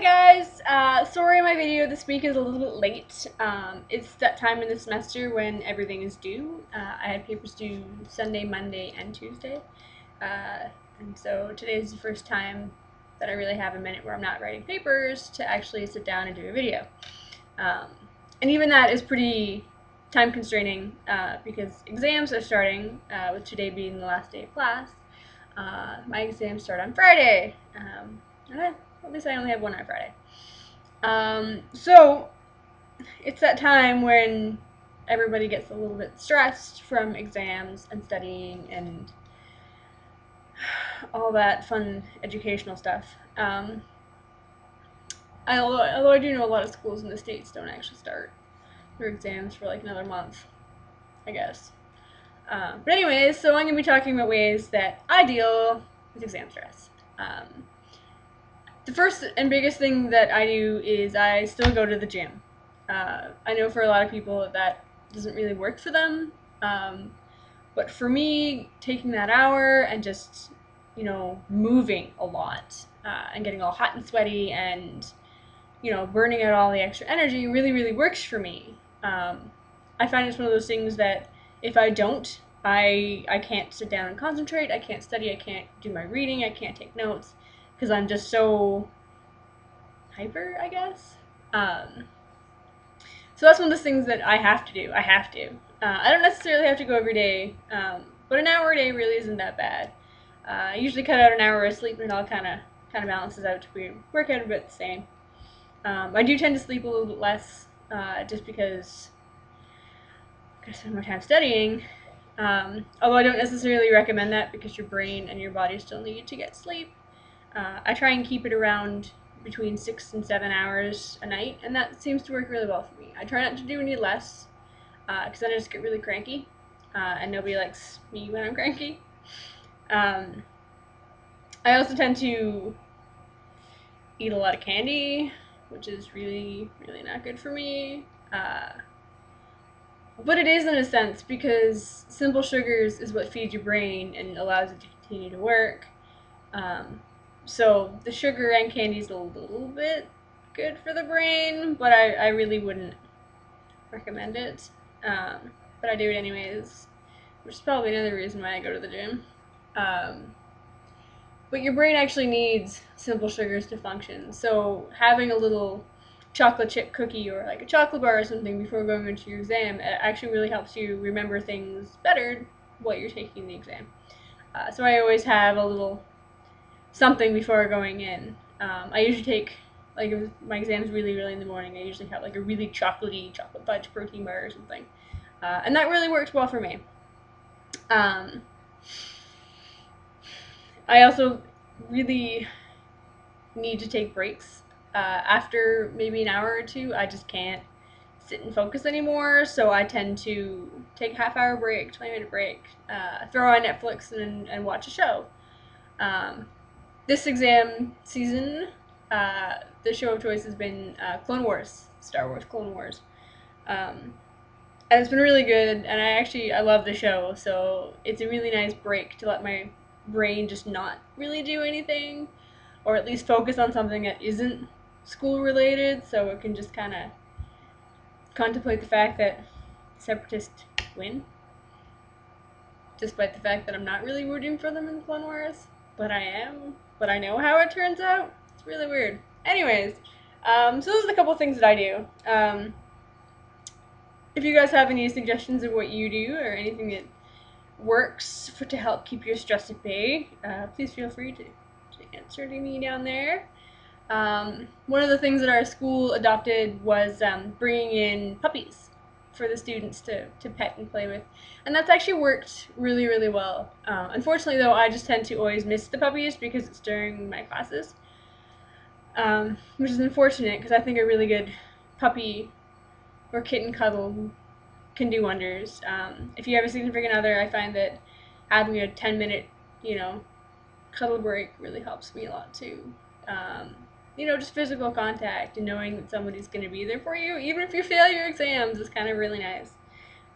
Hi guys! Sorry my video this week is a little bit late. It's that time in the semester when everything is due. I had papers due Sunday, Monday, and Tuesday. And so today is the first time that I really have a minute where I'm not writing papers to actually sit down and do a video. Um, and even that is pretty time constraining because exams are starting, with today being the last day of class. My exams start on Friday. At least I only have one on Friday. So it's that time when everybody gets a little bit stressed from exams and studying and all that fun educational stuff. Although I do know a lot of schools in the States don't actually start their exams for like another month, I guess. But anyways, so I'm going to be talking about ways that I deal with exam stress. The first and biggest thing that I do is I still go to the gym. I know for a lot of people that doesn't really work for them, but for me, taking that hour and just, moving a lot and getting all hot and sweaty and, burning out all the extra energy really, really works for me. I find it's one of those things that if I don't, I can't sit down and concentrate, I can't study, I can't do my reading, I can't take notes, because I'm just so hyper, I guess. So that's one of those things that I have to do. I have to. I don't necessarily have to go every day, but an hour a day really isn't that bad. I usually cut out an hour of sleep, and it all kind of balances out to work out a bit the same. I do tend to sleep a little bit less, just because I spend more time studying. Although I don't necessarily recommend that because your brain and your body still need to get sleep. I try and keep it around between 6 and 7 hours a night, and that seems to work really well for me. I try not to do any less, because then I just get really cranky, and nobody likes me when I'm cranky. I also tend to eat a lot of candy, which is really, really not good for me. But it is in a sense because simple sugars is what feeds your brain and allows it to continue to work. So the sugar and candy is a little bit good for the brain, but I really wouldn't recommend it. But I do it anyways, which is probably another reason why I go to the gym. But your brain actually needs simple sugars to function. So having a little chocolate chip cookie or like a chocolate bar or something before going into your exam, it actually really helps you remember things better while you're taking the exam. So I always have a little something before going in. I usually take, like, if my exam's really early in the morning, I usually have like a really chocolatey chocolate fudge protein bar or something. And that really works well for me. I also really need to take breaks. After maybe an hour or two, I just can't sit and focus anymore, so I tend to take a half-hour break, 20-minute break, throw on Netflix and watch a show. This exam season, the show of choice has been Clone Wars, Star Wars Clone Wars. And it's been really good, and I love the show, so it's a really nice break to let my brain just not really do anything, or at least focus on something that isn't school related, so it can just kind of contemplate the fact that Separatists win, despite the fact that I'm not really rooting for them in Clone Wars, but I am, but I know how it turns out. It's really weird. Anyways, so those are the couple things that I do. If you guys have any suggestions of what you do or anything that works to help keep your stress at bay, please feel free to answer to me down there. One of the things that our school adopted was bringing in puppies for the students to pet and play with. And that's actually worked really, really well. Unfortunately, though, I just tend to always miss the puppies because it's during my classes, which is unfortunate because I think a really good puppy or kitten cuddle can do wonders. If you have a significant other, I find that having a 10-minute, cuddle break really helps me a lot too. Just physical contact and knowing that somebody's going to be there for you, even if you fail your exams, is kind of really nice.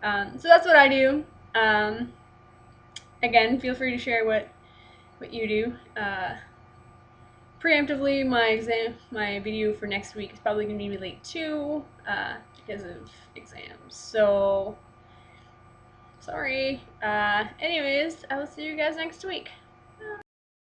So that's what I do. Again, feel free to share what you do. preemptively, my video for next week is probably going to be late too, because of exams. So, sorry. Anyways, I will see you guys next week.